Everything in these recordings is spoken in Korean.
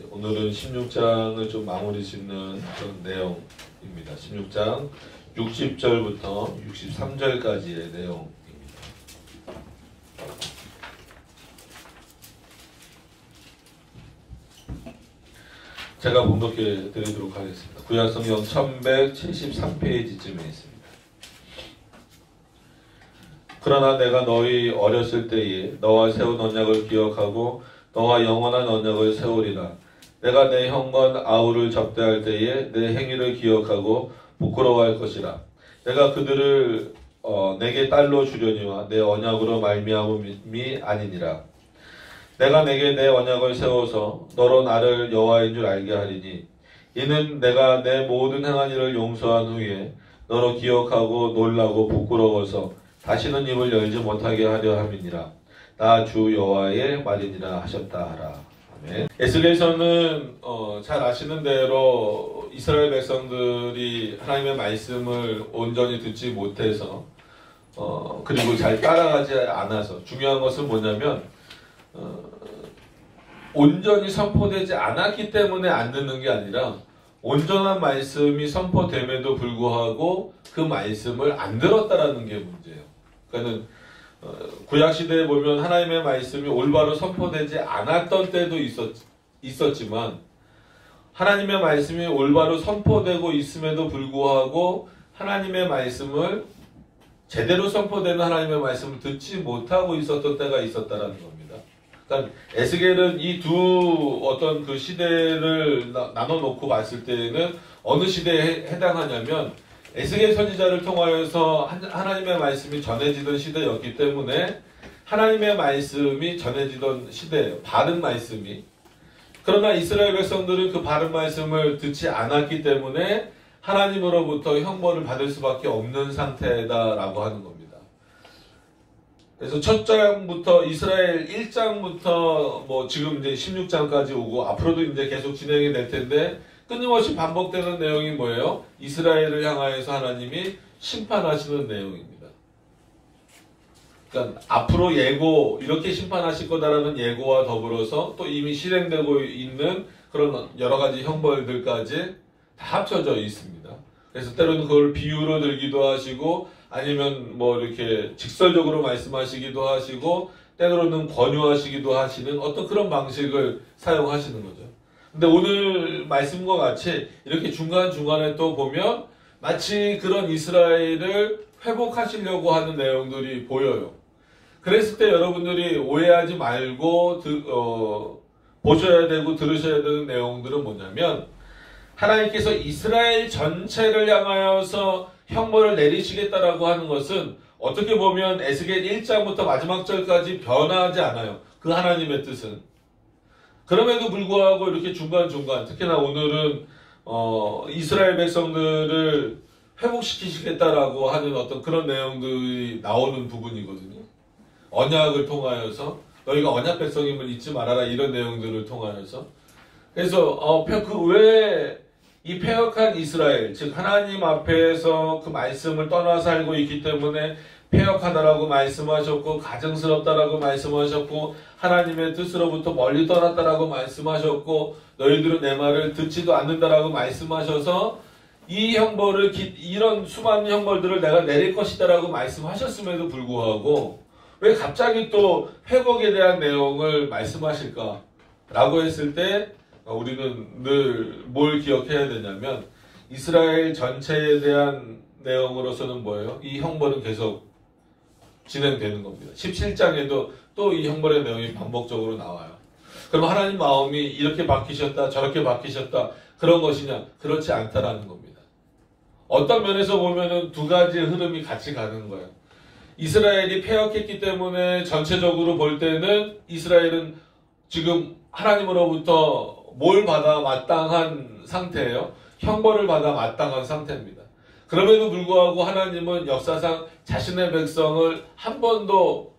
오늘은 16장을 좀 마무리 짓는 그런 내용입니다. 16장 60절부터 63절까지의 내용입니다. 제가 봉독해 드리도록 하겠습니다. 구약성경 1173페이지쯤에 있습니다. 그러나 내가 너희 어렸을 때에 너와 세운 언약을 기억하고 너와 영원한 언약을 세우리라. 내가 내 형건 아우를 접대할 때에 내 행위를 기억하고 부끄러워할 것이라. 내가 그들을 내게 딸로 주려니와 내 언약으로 말미암음이 아니니라. 내가 내게 내 언약을 세워서 너로 나를 여호와인 줄 알게 하리니 이는 내가 내 모든 행한 일을 용서한 후에 너로 기억하고 놀라고 부끄러워서 다시는 입을 열지 못하게 하려 함이니라. 나 주 여호와의 말이니라 하셨다 하라. 아멘. 에스겔서는 잘 아시는 대로 이스라엘 백성들이 하나님의 말씀을 온전히 듣지 못해서 그리고 잘 따라가지 않아서 중요한 것은 뭐냐면 온전히 선포되지 않았기 때문에 안 듣는 게 아니라 온전한 말씀이 선포됨에도 불구하고 그 말씀을 안 들었다라는 게 문제예요. 그러니까는 구약시대에 보면 하나님의 말씀이 올바로 선포되지 않았던 때도 있었지만 하나님의 말씀이 올바로 선포되고 있음에도 불구하고 하나님의 말씀을 제대로 선포되는 하나님의 말씀을 듣지 못하고 있었던 때가 있었다라는 겁니다. 그러니까 에스겔은 이 두 어떤 그 시대를 나눠놓고 봤을 때에는 어느 시대에 해당하냐면 에스겔 선지자를 통하여서 하나님의 말씀이 전해지던 시대였기 때문에 하나님의 말씀이 전해지던 시대예요. 바른 말씀이. 그러나 이스라엘 백성들은 그 바른 말씀을 듣지 않았기 때문에 하나님으로부터 형벌을 받을 수밖에 없는 상태다라고 하는 겁니다. 그래서 첫 장부터 이스라엘 1장부터 뭐 지금 이제 16장까지 오고 앞으로도 이제 계속 진행이 될 텐데 끊임없이 반복되는 내용이 뭐예요? 이스라엘을 향하여서 하나님이 심판하시는 내용입니다. 그러니까 앞으로 예고, 이렇게 심판하실 거다라는 예고와 더불어서 또 이미 실행되고 있는 그런 여러 가지 형벌들까지 다 합쳐져 있습니다. 그래서 때로는 그걸 비유로 들기도 하시고 아니면 뭐 이렇게 직설적으로 말씀하시기도 하시고 때로는 권유하시기도 하시는 어떤 그런 방식을 사용하시는 거죠. 근데 오늘 말씀과 같이 이렇게 중간중간에 또 보면 마치 그런 이스라엘을 회복하시려고 하는 내용들이 보여요. 그랬을 때 여러분들이 오해하지 말고 보셔야 되고 들으셔야 되는 내용들은 뭐냐면 하나님께서 이스라엘 전체를 향하여서 형벌을 내리시겠다라고 하는 것은 어떻게 보면 에스겔 1장부터 마지막 절까지 변하지 않아요. 그 하나님의 뜻은. 그럼에도 불구하고 이렇게 중간중간 특히나 오늘은 이스라엘 백성들을 회복시키시겠다라고 하는 어떤 그런 내용들이 나오는 부분이거든요. 언약을 통하여서 너희가 언약 백성임을 잊지 말아라 이런 내용들을 통하여서 그래서 왜 이 패역한 이스라엘 즉 하나님 앞에서 그 말씀을 떠나 살고 있기 때문에 패역하다라고 말씀하셨고 가증스럽다라고 말씀하셨고 하나님의 뜻으로부터 멀리 떠났다라고 말씀하셨고 너희들은 내 말을 듣지도 않는다라고 말씀하셔서 이 형벌을 이런 수많은 형벌들을 내가 내릴 것이다라고 말씀하셨음에도 불구하고 왜 갑자기 또 회복에 대한 내용을 말씀하실까? 라고 했을 때 우리는 늘 뭘 기억해야 되냐면 이스라엘 전체에 대한 내용으로서는 뭐예요? 이 형벌은 계속 진행되는 겁니다. 17장에도 또 이 형벌의 내용이 반복적으로 나와요. 그럼 하나님 마음이 이렇게 바뀌셨다 저렇게 바뀌셨다 그런 것이냐? 그렇지 않다라는 겁니다. 어떤 면에서 보면은 두 가지 흐름이 같이 가는 거예요. 이스라엘이 패역했기 때문에 전체적으로 볼 때는 이스라엘은 지금 하나님으로부터 뭘 받아 마땅한 상태예요. 형벌을 받아 마땅한 상태입니다. 그럼에도 불구하고 하나님은 역사상 자신의 백성을 한 번도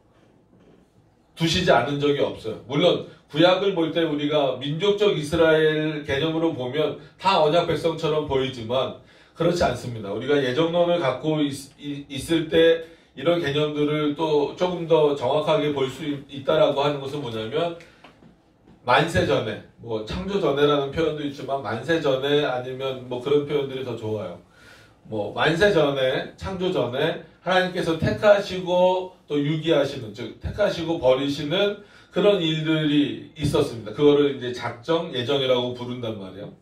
두시지 않은 적이 없어요. 물론 구약을 볼 때 우리가 민족적 이스라엘 개념으로 보면 다 언약 백성처럼 보이지만 그렇지 않습니다. 우리가 예정론을 갖고 있을 때 이런 개념들을 또 조금 더 정확하게 볼 수 있다라고 하는 것은 뭐냐면 만세 전에, 뭐 창조 전에라는 표현도 있지만 만세 전에 아니면 뭐 그런 표현들이 더 좋아요. 뭐 만세 전에, 창조 전에 하나님께서 택하시고 또 유기하시는, 즉 택하시고 버리시는 그런 일들이 있었습니다. 그거를 이제 작정, 예정이라고 부른단 말이에요.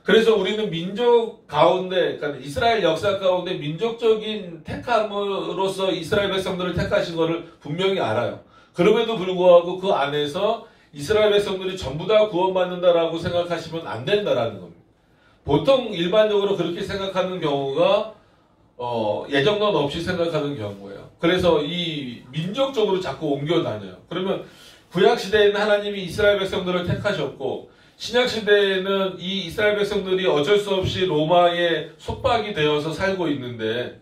그래서 우리는 민족 가운데, 그러니까 이스라엘 역사 가운데 민족적인 택함으로써 이스라엘 백성들을 택하신 것을 분명히 알아요. 그럼에도 불구하고 그 안에서 이스라엘 백성들이 전부 다 구원받는다라고 생각하시면 안 된다라는 겁니다. 보통 일반적으로 그렇게 생각하는 경우가 예정론 없이 생각하는 경우예요. 그래서 이 민족적으로 자꾸 옮겨 다녀요. 그러면 구약 시대에는 하나님이 이스라엘 백성들을 택하셨고 신약 시대에는 이 이스라엘 백성들이 어쩔 수 없이 로마의 속박이 되어서 살고 있는데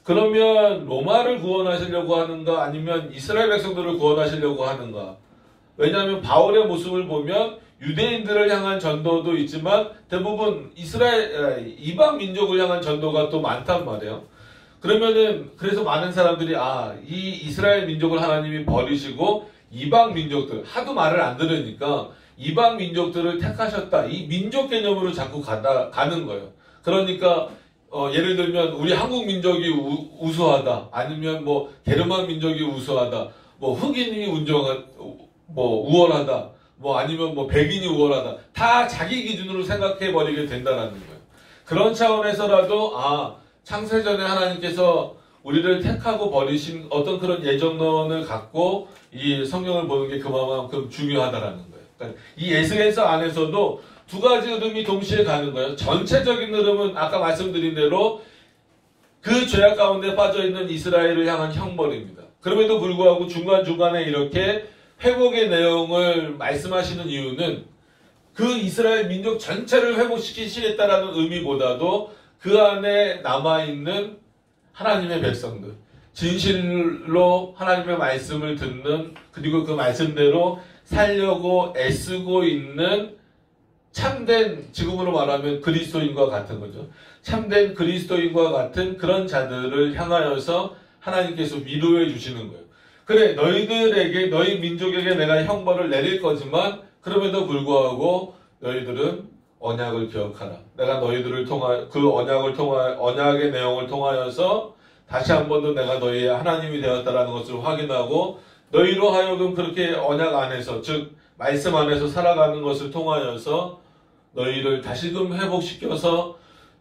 그러면 로마를 구원하시려고 하는가 아니면 이스라엘 백성들을 구원하시려고 하는가? 왜냐하면 바울의 모습을 보면 유대인들을 향한 전도도 있지만 대부분 이방 민족을 향한 전도가 또 많단 말이에요. 그러면은 그래서 많은 사람들이 이 이스라엘 민족을 하나님이 버리시고 이방 민족들 하도 말을 안 들으니까 이방 민족들을 택하셨다. 이 민족 개념으로 자꾸 가는 거예요. 그러니까 예를 들면 우리 한국 민족이 우수하다. 아니면 뭐 게르만 민족이 우수하다. 뭐 흑인이 우월하다. 뭐 아니면 뭐 백인이 우월하다. 다 자기 기준으로 생각해 버리게 된다라는 거예요. 그런 차원에서라도 창세전에 하나님께서 우리를 택하고 버리신 어떤 그런 예정론을 갖고 이 성경을 보는 게 그만큼 중요하다라는 거예요. 그러니까 이 에스겔서 안에서도 두 가지 흐름이 동시에 가는 거예요. 전체적인 흐름은 아까 말씀드린 대로 그 죄악 가운데 빠져있는 이스라엘을 향한 형벌입니다. 그럼에도 불구하고 중간중간에 이렇게 회복의 내용을 말씀하시는 이유는 그 이스라엘 민족 전체를 회복시키시겠다라는 의미보다도 그 안에 남아있는 하나님의 백성들, 진실로 하나님의 말씀을 듣는 그리고 그 말씀대로 살려고 애쓰고 있는 참된, 지금으로 말하면 그리스도인과 같은 거죠. 참된 그리스도인과 같은 그런 자들을 향하여서 하나님께서 위로해 주시는 거예요. 그래, 너희 민족에게 내가 형벌을 내릴 거지만 그럼에도 불구하고 너희들은 언약을 기억하라. 내가 너희들을 언약의 내용을 통하여서 다시 한 번 더 내가 너희의 하나님이 되었다라는 것을 확인하고 너희로 하여금 그렇게 언약 안에서, 즉 말씀 안에서 살아가는 것을 통하여서 너희를 다시금 회복시켜서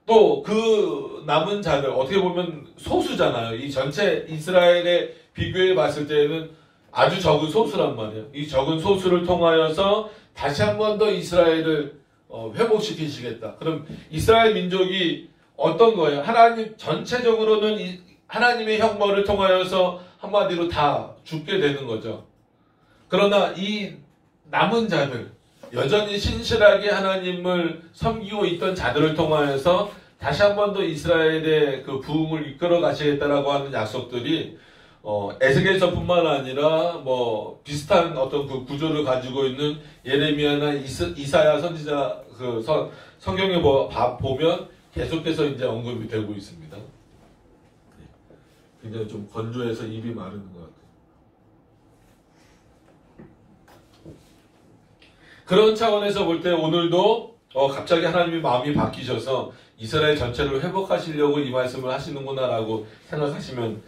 또 그 남은 자들, 어떻게 보면 소수잖아요. 이 전체 이스라엘에 비교해 봤을 때는 아주 적은 소수란 말이에요. 이 적은 소수를 통하여서 다시 한 번 더 이스라엘을 회복시키시겠다. 그럼 이스라엘 민족이 어떤 거예요? 하나님 전체적으로는 하나님의 형벌을 통하여서 한마디로 다 죽게 되는 거죠. 그러나 이 남은 자들, 여전히 신실하게 하나님을 섬기고 있던 자들을 통하여서 다시 한 번 더 이스라엘의 그 부흥을 이끌어 가시겠다라고 하는 약속들이 에스겔서뿐만 아니라 뭐 비슷한 어떤 그 구조를 가지고 있는 예레미야나 이사야 선지자 그 성경에 보면 계속해서 이제 언급이 되고 있습니다. 굉장히 좀 건조해서 입이 마르는 것 같아요. 그런 차원에서 볼 때 오늘도 갑자기 하나님이 마음이 바뀌셔서 이스라엘 전체를 회복하시려고 이 말씀을 하시는구나라고 생각하시면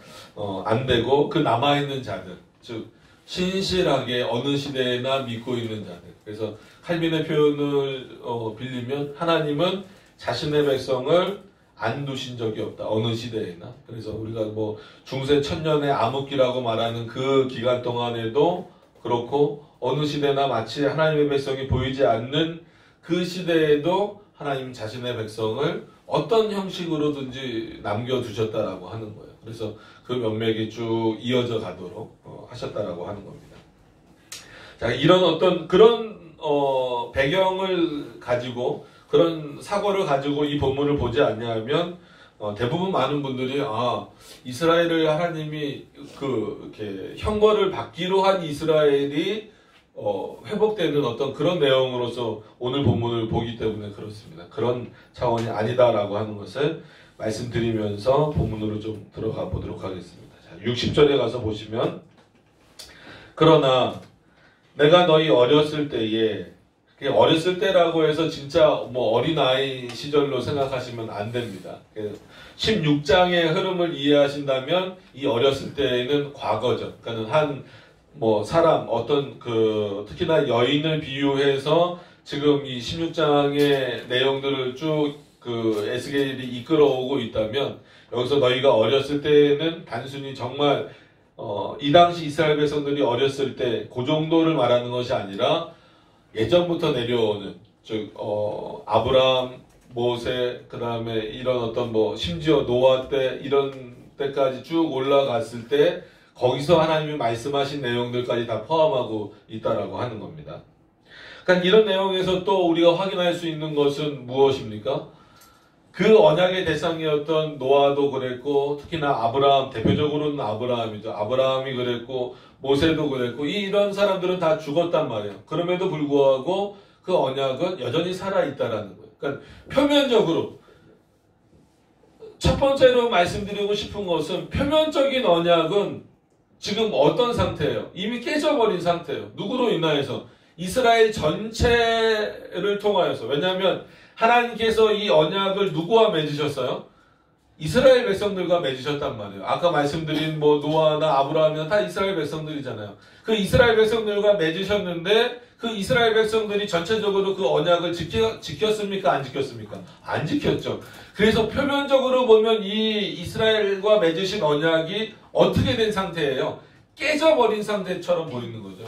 안 되고, 그 남아있는 자들, 즉 신실하게 어느 시대에나 믿고 있는 자들. 그래서 칼빈의 표현을 빌리면 하나님은 자신의 백성을 안 두신 적이 없다. 어느 시대에나. 그래서 우리가 뭐 중세 천년의 암흑기라고 말하는 그 기간 동안에도 그렇고 어느 시대나 마치 하나님의 백성이 보이지 않는 그 시대에도 하나님 자신의 백성을 어떤 형식으로든지 남겨두셨다라고 하는 거예요. 그래서 그 명맥이 쭉 이어져 가도록 하셨다라고 하는 겁니다. 자, 이런 어떤 그런 배경을 가지고, 그런 사고를 가지고 이 본문을 보지 않냐면 대부분 많은 분들이 이스라엘을 하나님이 이렇게 형벌을 받기로 한 이스라엘이 회복되는 어떤 그런 내용으로서 오늘 본문을 보기 때문에 그렇습니다. 그런 차원이 아니다라고 하는 것을 말씀드리면서 본문으로 좀 들어가 보도록 하겠습니다. 자, 60절에 가서 보시면, 그러나 내가 너희 어렸을 때에, 어렸을 때라고 해서 진짜 뭐 어린아이 시절로 생각하시면 안 됩니다. 16장의 흐름을 이해하신다면 이 어렸을 때는 과거죠. 그러니까 뭐 사람, 특히나 여인을 비유해서 지금 이 16장의 내용들을 쭉 에스겔이 이끌어오고 있다면, 여기서 너희가 어렸을 때는 단순히 정말 이 당시 이스라엘 백성들이 어렸을 때 그 정도를 말하는 것이 아니라 예전부터 내려오는, 즉 아브라함, 모세, 그 다음에 이런 심지어 노아 때 이런 때까지 쭉 올라갔을 때 거기서 하나님이 말씀하신 내용들까지 다 포함하고 있다라고 하는 겁니다. 그러니까 이런 내용에서 또 우리가 확인할 수 있는 것은 무엇입니까? 그 언약의 대상이었던 노아도 그랬고, 특히나 아브라함, 대표적으로는 아브라함이죠. 아브라함이 그랬고, 모세도 그랬고, 이런 사람들은 다 죽었단 말이에요. 그럼에도 불구하고 그 언약은 여전히 살아있다라는 거예요. 그러니까 표면적으로, 첫 번째로 말씀드리고 싶은 것은 표면적인 언약은 지금 어떤 상태예요? 이미 깨져버린 상태예요. 누구로 인하여서? 이스라엘 전체를 통하여서. 왜냐하면 하나님께서 이 언약을 누구와 맺으셨어요? 이스라엘 백성들과 맺으셨단 말이에요. 아까 말씀드린 노아나 아브라함이나 다 이스라엘 백성들이잖아요. 그 이스라엘 백성들과 맺으셨는데 그 이스라엘 백성들이 전체적으로 그 언약을 지켰습니까? 안 지켰습니까? 안 지켰죠. 그래서 표면적으로 보면 이 이스라엘과 맺으신 언약이 어떻게 된 상태예요? 깨져버린 상태처럼 보이는 거죠.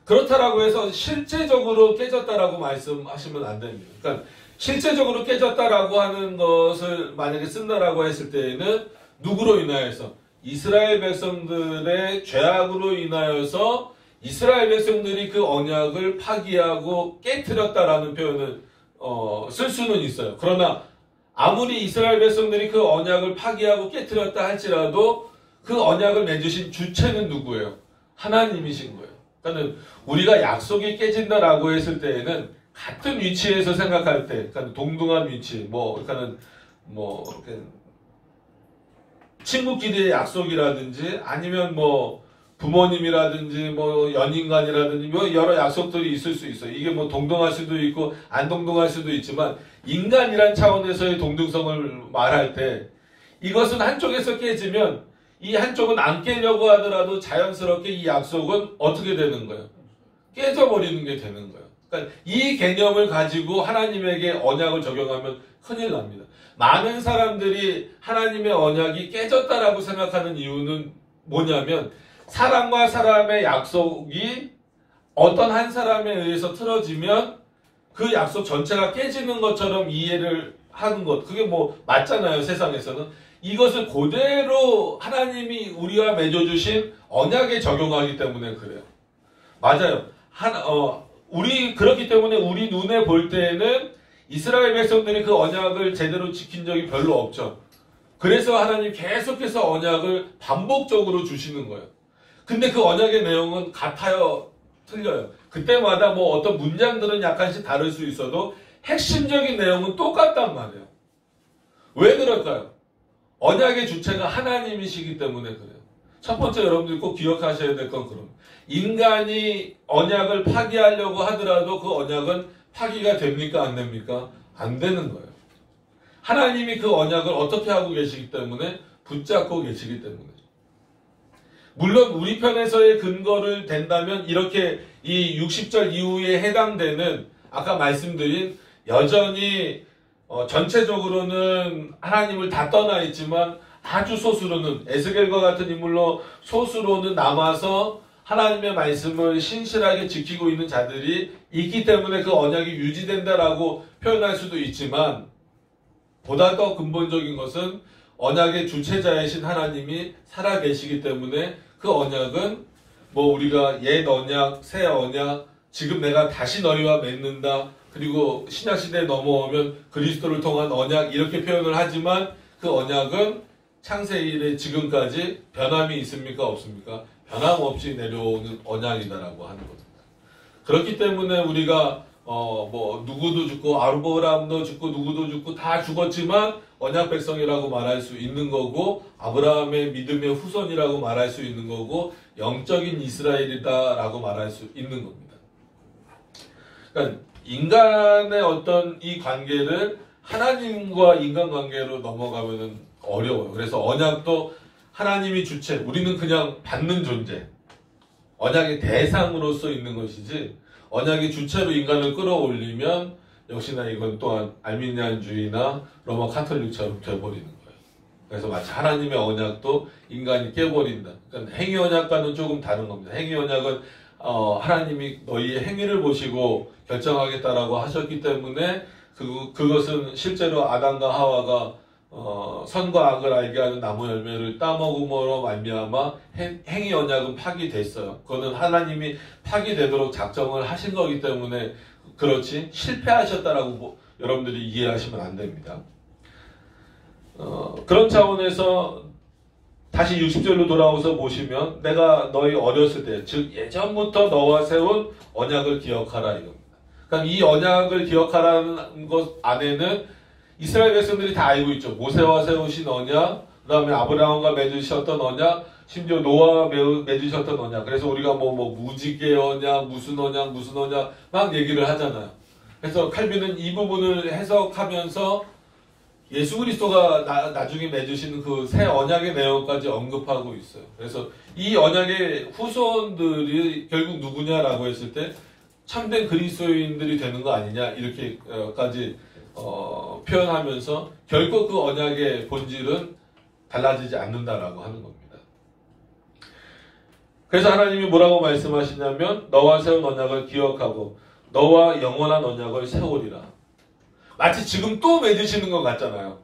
그렇다라고 해서 실제적으로 깨졌다라고 말씀하시면 안 됩니다. 그러니까 실제적으로 깨졌다라고 하는 것을 만약에 쓴다라고 했을 때에는 누구로 인하여서? 이스라엘 백성들의 죄악으로 인하여서 이스라엘 백성들이 그 언약을 파기하고 깨트렸다라는 표현을 쓸 수는 있어요. 그러나 아무리 이스라엘 백성들이 그 언약을 파기하고 깨트렸다 할지라도 그 언약을 맺으신 주체는 누구예요? 하나님이신 거예요. 그러니까 우리가 약속이 깨진다라고 했을 때에는 같은 위치에서 생각할 때, 그러니까 동등한 위치, 친구끼리의 약속이라든지 아니면 부모님이라든지 연인간이라든지 여러 약속들이 있을 수 있어요. 이게 동등할 수도 있고 안 동등할 수도 있지만 인간이란 차원에서의 동등성을 말할 때 이것은 한쪽에서 깨지면 이 한쪽은 안 깨려고 하더라도 자연스럽게 이 약속은 어떻게 되는 거예요? 깨져버리는 게 되는 거예요. 그러니까 이 개념을 가지고 하나님에게 언약을 적용하면 큰일 납니다. 많은 사람들이 하나님의 언약이 깨졌다라고 생각하는 이유는 뭐냐면 사람과 사람의 약속이 어떤 한 사람에 의해서 틀어지면 그 약속 전체가 깨지는 것처럼 이해를 하는 것. 그게 맞잖아요, 세상에서는. 이것을 그대로 하나님이 우리와 맺어주신 언약에 적용하기 때문에 그래요. 맞아요. 그렇기 때문에 우리 눈에 볼 때에는 이스라엘 백성들이 그 언약을 제대로 지킨 적이 별로 없죠. 그래서 하나님 계속해서 언약을 반복적으로 주시는 거예요. 근데 그 언약의 내용은 같아요, 틀려요. 그때마다 어떤 문장들은 약간씩 다를 수 있어도 핵심적인 내용은 똑같단 말이에요. 왜 그럴까요? 언약의 주체가 하나님이시기 때문에 그래요. 첫 번째 여러분들이 꼭 기억하셔야 될 건 그런 인간이 언약을 파기하려고 하더라도 그 언약은 파기가 됩니까? 안 됩니까? 안 되는 거예요. 하나님이 그 언약을 어떻게 하고 계시기 때문에 붙잡고 계시기 때문에. 물론 우리 편에서의 근거를 댄다면 이렇게 이 60절 이후에 해당되는 아까 말씀드린 여전히 전체적으로는 하나님을 다 떠나 있지만 아주 소수로는 에스겔과 같은 인물로 소수로는 남아서 하나님의 말씀을 신실하게 지키고 있는 자들이 있기 때문에 그 언약이 유지된다라고 표현할 수도 있지만 보다 더 근본적인 것은 언약의 주체자이신 하나님이 살아계시기 때문에 그 언약은 우리가 옛 언약, 새 언약, 지금 내가 다시 너희와 맺는다. 그리고 신약시대에 넘어오면 그리스도를 통한 언약 이렇게 표현을 하지만 그 언약은 창세일에 지금까지 변함이 있습니까? 없습니까? 변함없이 내려오는 언약이다라고 하는 겁니다. 그렇기 때문에 우리가 뭐 누구도 죽고 아브라함도 죽고 누구도 죽고 다 죽었지만 언약 백성이라고 말할 수 있는 거고 아브라함의 믿음의 후손이라고 말할 수 있는 거고 영적인 이스라엘이다라고 말할 수 있는 겁니다. 그러니까 인간의 어떤 이 관계를 하나님과 인간관계로 넘어가면은 어려워요. 그래서 언약도 하나님이 주체, 우리는 그냥 받는 존재, 언약의 대상으로서 있는 것이지 언약의 주체로 인간을 끌어올리면 역시나 이건 또한 알미니안주의나 로마 카톨릭처럼 돼버리는 거예요. 그래서 마치 하나님의 언약도 인간이 깨버린다. 그러니까 행위 언약과는 조금 다른 겁니다. 행위 언약은 하나님이 너희의 행위를 보시고 결정하겠다라고 하셨기 때문에 그것은 실제로 아담과 하와가 선과 악을 알게 하는 나무 열매를 따먹음으로 말미암아 행위 언약은 파기됐어요. 그거는 하나님이 파기되도록 작정을 하신 거기 때문에 그렇지 실패하셨다라고 여러분들이 이해하시면 안 됩니다. 그런 차원에서 다시 60절로 돌아오서 보시면 내가 너희 어렸을 때 즉 예전부터 너와 세운 언약을 기억하라 이겁니다. 그러니까 이 언약을 기억하라는 것 안에는 이스라엘 백성들이 다 알고 있죠. 모세와 세우신 언약, 그 다음에 아브라함과 맺으셨던 언약, 심지어 노아와 맺으셨던 언약. 그래서 우리가 뭐 무지개 언약, 무슨 언약 막 얘기를 하잖아요. 그래서 칼빈은 이 부분을 해석하면서 예수 그리스도가 나중에 맺으시는 그 새 언약의 내용까지 언급하고 있어요. 그래서 이 언약의 후손들이 결국 누구냐라고 했을 때 참된 그리스도인들이 되는 거 아니냐 이렇게까지 표현하면서 결국 그 언약의 본질은 달라지지 않는다라고 하는 겁니다. 그래서 하나님이 뭐라고 말씀하시냐면 너와 세운 언약을 기억하고 너와 영원한 언약을 세우리라. 마치 지금 또 맺으시는 것 같잖아요.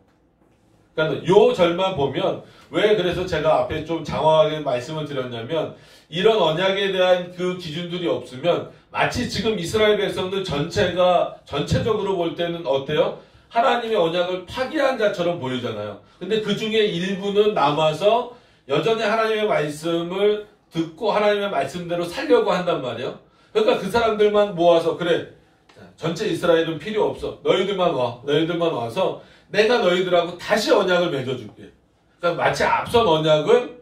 그러니까 요 절만 보면 왜 그래서 제가 앞에 좀 장황하게 말씀을 드렸냐면 이런 언약에 대한 그 기준들이 없으면 마치 지금 이스라엘 백성들 전체적으로 볼 때는 어때요? 하나님의 언약을 파기한 자처럼 보이잖아요. 근데 그 중에 일부는 남아서 여전히 하나님의 말씀을 듣고 하나님의 말씀대로 살려고 한단 말이에요. 그러니까 그 사람들만 모아서 그래 전체 이스라엘은 필요 없어. 너희들만 와서 내가 너희들하고 다시 언약을 맺어줄게. 그러니까 마치 앞선 언약은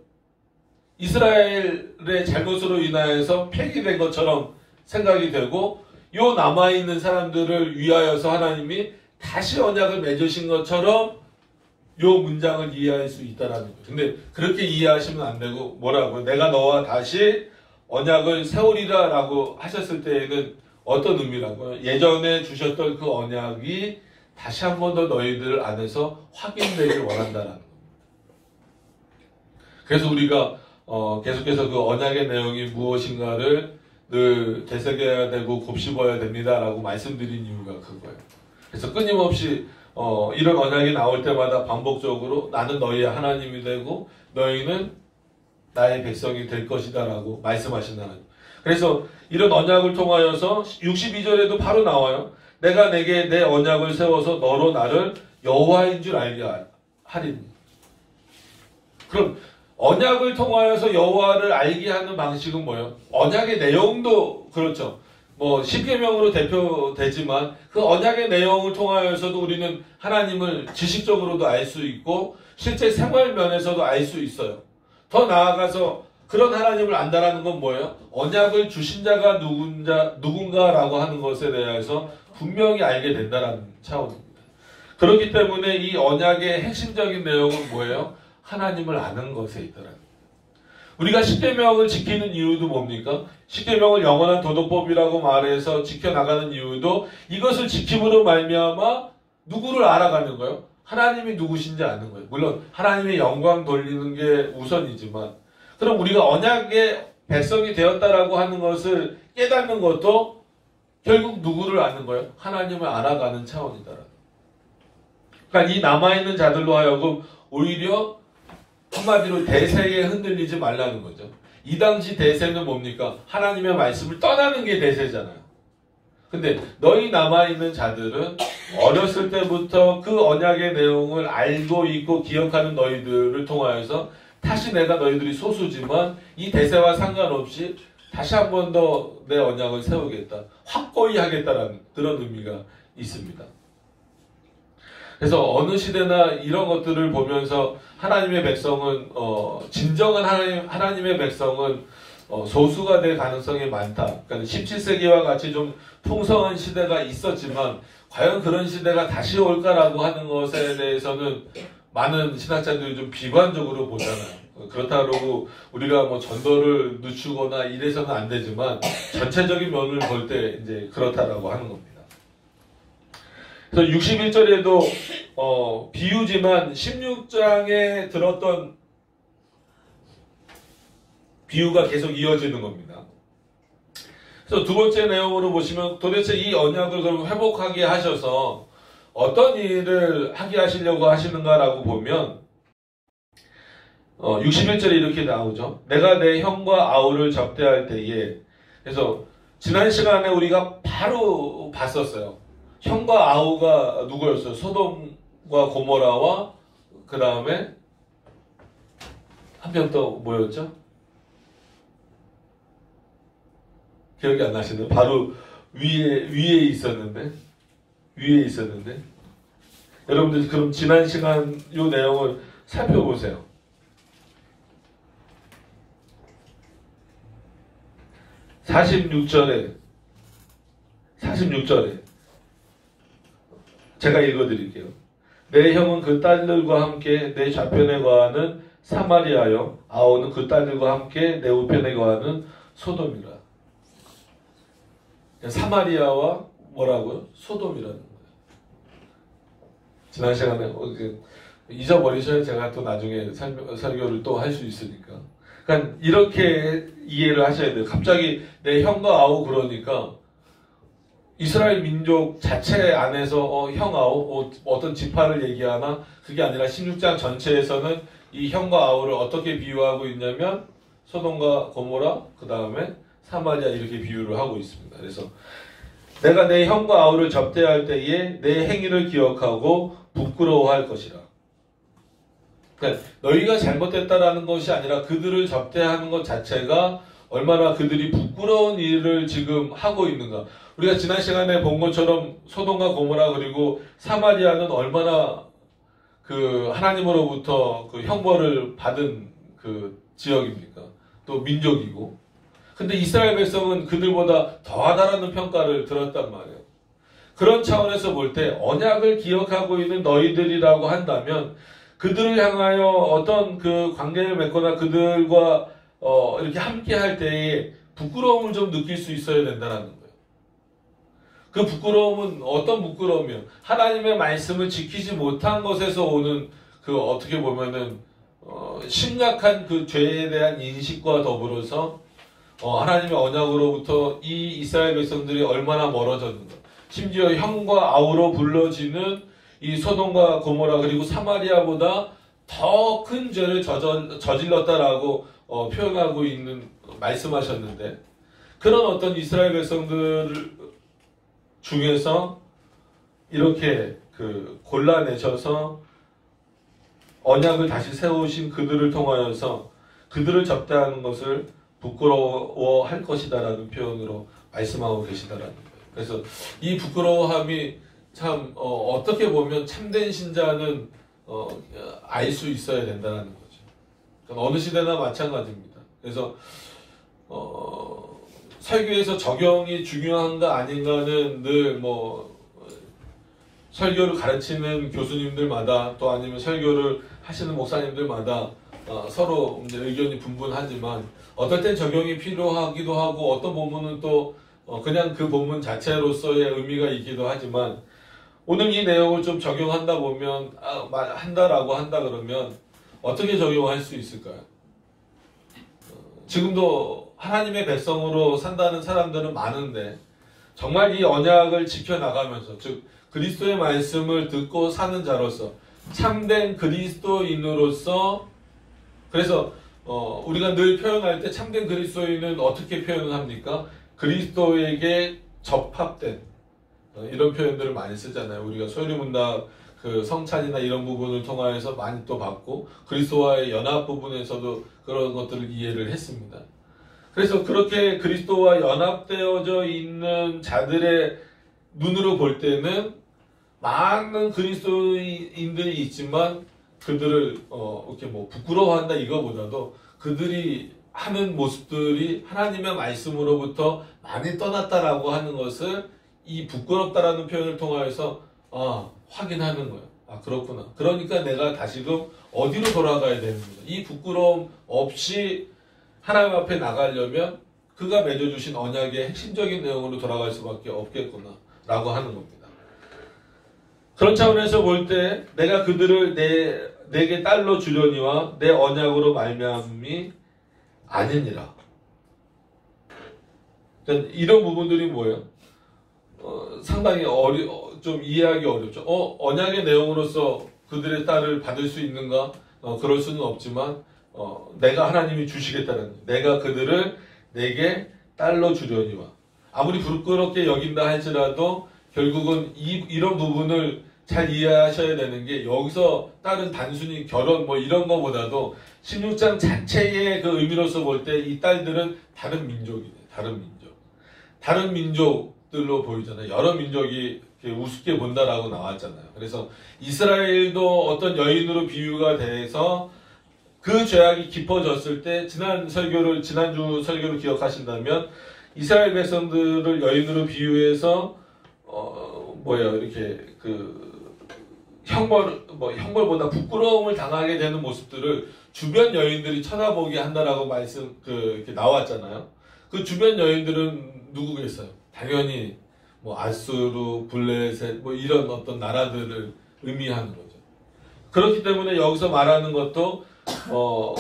이스라엘의 잘못으로 인하여서 폐기된 것처럼 생각이 되고 요 남아있는 사람들을 위하여서 하나님이 다시 언약을 맺으신 것처럼 요 문장을 이해할 수 있다라는 거예요. 근데 그렇게 이해하시면 안 되고 뭐라고요? 내가 너와 다시 언약을 세우리라 라고 하셨을 때에는 어떤 의미라고요? 예전에 주셨던 그 언약이 다시 한 번 더 너희들 안에서 확인되길 원한다라는 겁니다. 그래서 우리가 계속해서 그 언약의 내용이 무엇인가를 늘 되새겨야 되고 곱씹어야 됩니다라고 말씀드린 이유가 그거예요. 그래서 끊임없이 이런 언약이 나올 때마다 반복적으로 나는 너희의 하나님이 되고 너희는 나의 백성이 될 것이다 라고 말씀하신다는 거예요. 그래서 이런 언약을 통하여서 62절에도 바로 나와요. 내가 내게 내 언약을 세워서 너로 나를 여호와인 줄 알게 하리니. 그럼 언약을 통하여서 여호와를 알게 하는 방식은 뭐예요? 언약의 내용도 그렇죠. 뭐 십계명으로 대표되지만 그 언약의 내용을 통하여서도 우리는 하나님을 지식적으로도 알 수 있고 실제 생활 면에서도 알 수 있어요. 더 나아가서 그런 하나님을 안다라는 건 뭐예요? 언약을 주신 자가 누군가라고 하는 것에 대해서 분명히 알게 된다는 차원입니다. 그렇기 때문에 이 언약의 핵심적인 내용은 뭐예요? 하나님을 아는 것에 있더라는 거예요. 우리가 십계명을 지키는 이유도 뭡니까? 십계명을 영원한 도덕법이라고 말해서 지켜나가는 이유도 이것을 지킴으로 말미암아 누구를 알아가는 거예요? 하나님이 누구신지 아는 거예요. 물론 하나님의 영광 돌리는 게 우선이지만 그럼 우리가 언약의 백성이 되었다라고 하는 것을 깨닫는 것도 결국 누구를 아는 거예요? 하나님을 알아가는 차원이다라는. 그러니까 이 남아있는 자들로 하여금 오히려 한마디로 대세에 흔들리지 말라는 거죠. 이 당시 대세는 뭡니까? 하나님의 말씀을 떠나는 게 대세잖아요. 근데 너희 남아있는 자들은 어렸을 때부터 그 언약의 내용을 알고 있고 기억하는 너희들을 통하여서 다시 내가 너희들이 소수지만 이 대세와 상관없이 다시 한 번 더 내 언약을 세우겠다, 확고히 하겠다라는 그런 의미가 있습니다. 그래서 어느 시대나 이런 것들을 보면서 하나님의 백성은 진정한 하나님의 백성은 소수가 될 가능성이 많다. 그러니까 17세기와 같이 좀 풍성한 시대가 있었지만 과연 그런 시대가 다시 올까라고 하는 것에 대해서는 많은 신학자들이 좀 비관적으로 보잖아요. 그렇다고 우리가 뭐 전도를 늦추거나 이래서는 안 되지만 전체적인 면을 볼 때 이제 그렇다라고 하는 겁니다. 그래서 61절에도 비유지만 16장에 들었던 비유가 계속 이어지는 겁니다. 그래서 두 번째 내용으로 보시면 도대체 이 언약을 그럼 회복하게 하셔서 어떤 일을 하게 하시려고 하시는가라고 보면 61절에 이렇게 나오죠. 내가 내 형과 아우를 접대할 때에, 그래서 지난 시간에 우리가 바로 봤었어요. 형과 아우가 누구였어요? 소돔과 고모라와 그 다음에 한 명 또 뭐였죠? 기억이 안 나시네요. 바로 위에 있었는데 여러분들 그럼 지난 시간 이 내용을 살펴보세요. 46절에 제가 읽어드릴게요. 내 형은 그 딸들과 함께 내 좌편에 거하는 사마리아여, 아우는 그 딸들과 함께 내 우편에 거하는 소돔이라. 사마리아와 뭐라고요? 소돔이라는 거예요. 지난 시간에 잊어버리셔야 제가 또 나중에 설교를 또 할 수 있으니까. 그러니까 이렇게 이해를 하셔야 돼요. 갑자기 내 형과 아우 그러니까 이스라엘 민족 자체 안에서 형 아우 어떤 지파를 얘기하나? 그게 아니라 16장 전체에서는 이 형과 아우를 어떻게 비유하고 있냐면 소돔과 고모라, 그 다음에 사마리아 이렇게 비유를 하고 있습니다. 그래서 내가 내 형과 아우를 접대할 때에 내 행위를 기억하고 부끄러워할 것이라. 그러니까 너희가 잘못했다라는 것이 아니라 그들을 접대하는 것 자체가 얼마나 그들이 부끄러운 일을 지금 하고 있는가. 우리가 지난 시간에 본 것처럼 소돔과 고모라 그리고 사마리아는 얼마나 그 하나님으로부터 그 형벌을 받은 그 지역입니까? 또 민족이고. 근데 이스라엘 백성은 그들보다 더하다라는 평가를 들었단 말이에요. 그런 차원에서 볼 때 언약을 기억하고 있는 너희들이라고 한다면 그들을 향하여 어떤 그 관계를 맺거나 그들과 이렇게 함께 할 때에 부끄러움을 좀 느낄 수 있어야 된다는 거예요. 그 부끄러움은 어떤 부끄러움이요? 하나님의 말씀을 지키지 못한 것에서 오는 그 어떻게 보면은 심각한 그 죄에 대한 인식과 더불어서 하나님의 언약으로부터 이 이스라엘 백성들이 얼마나 멀어졌는가. 심지어 형과 아우로 불러지는 이 소돔과 고모라 그리고 사마리아보다 더 큰 죄를 저질렀다라고 표현하고 있는 말씀하셨는데 그런 어떤 이스라엘 백성들 중에서 이렇게 그 골라내셔서 언약을 다시 세우신 그들을 통하여서 그들을 접대하는 것을 부끄러워할 것이다라는 표현으로 말씀하고 계시다라는 거예요. 그래서 이 부끄러워함이 참 어떻게 보면 참된 신자는 알 수 있어야 된다는 거죠. 그러니까 어느 시대나 마찬가지입니다. 그래서 설교에서 적용이 중요한가 아닌가는 늘 설교를 가르치는 교수님들마다 또 아니면 설교를 하시는 목사님들마다 서로 이제 의견이 분분하지만 어떨 땐 적용이 필요하기도 하고 어떤 본문은 또 그냥 그 본문 자체로서의 의미가 있기도 하지만 오늘 이 내용을 좀 적용한다 보면 한다라고 한다 그러면 어떻게 적용할 수 있을까요? 지금도 하나님의 백성으로 산다는 사람들은 많은데 정말 이 언약을 지켜나가면서 즉 그리스도의 말씀을 듣고 사는 자로서 참된 그리스도인으로서 그래서 우리가 늘 표현할 때 참된 그리스도인은 어떻게 표현을 합니까? 그리스도에게 접합된 이런 표현들을 많이 쓰잖아요. 우리가 소유문답 그 성찬이나 이런 부분을 통하여서 많이 또 봤고 그리스도와의 연합 부분에서도 그런 것들을 이해를 했습니다. 그래서 그렇게 그리스도와 연합되어져 있는 자들의 눈으로 볼 때는 많은 그리스도인들이 있지만 그들을 이렇게 뭐 부끄러워한다 이거보다도 그들이 하는 모습들이 하나님의 말씀으로부터 많이 떠났다라고 하는 것을 이 부끄럽다라는 표현을 통하여서 확인하는 거예요. 그렇구나. 그러니까 내가 다시금 어디로 돌아가야 되는구나. 이 부끄러움 없이 하나님 앞에 나가려면 그가 맺어주신 언약의 핵심적인 내용으로 돌아갈 수밖에 없겠구나 라고 하는 겁니다. 그런 차원에서 볼 때 내가 그들을 내게 딸로 주려니와 내 언약으로 말미암이 아니니라. 이런 부분들이 뭐예요? 상당히 좀 이해하기 어렵죠. 언약의 내용으로서 그들의 딸을 받을 수 있는가? 그럴 수는 없지만 내가 하나님이 주시겠다는, 내가 그들을 내게 딸로 주려니와. 아무리 부끄럽게 여긴다 할지라도 결국은 이런 부분을 잘 이해하셔야 되는 게, 여기서 딸은 단순히 결혼 뭐 이런 거보다도 16장 자체의 그 의미로서 볼 때 이 딸들은 다른 민족이네. 다른 민족들로 보이잖아요. 여러 민족이 우습게 본다라고 나왔잖아요. 그래서 이스라엘도 어떤 여인으로 비유가 돼서 그 죄악이 깊어졌을 때, 지난주 설교를 기억하신다면 이스라엘 백성들을 여인으로 비유해서 이렇게 형벌보다 부끄러움을 당하게 되는 모습들을 주변 여인들이 쳐다보게 한다라고 이렇게 나왔잖아요. 그 주변 여인들은 누구겠어요? 당연히 아수르, 블레셋 이런 어떤 나라들을 의미하는 거죠. 그렇기 때문에 여기서 말하는 것도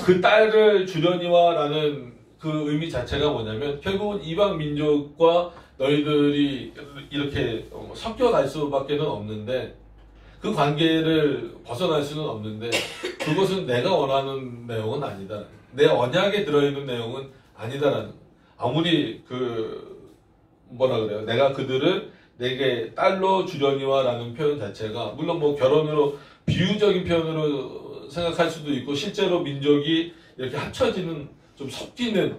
그 딸을 주려니와라는 그 의미 자체가 뭐냐면, 결국은 이방 민족과 너희들이 이렇게 섞여갈 수밖에는 없는데, 그 관계를 벗어날 수는 없는데, 그것은 내가 원하는 내용은 아니다. 내 언약에 들어있는 내용은 아니다라는 거예요. 아무리 내가 그들을 내게 딸로 주려니와라는 표현 자체가, 물론 결혼으로 비유적인 표현으로 생각할 수도 있고, 실제로 민족이 이렇게 합쳐지는, 좀 섞이는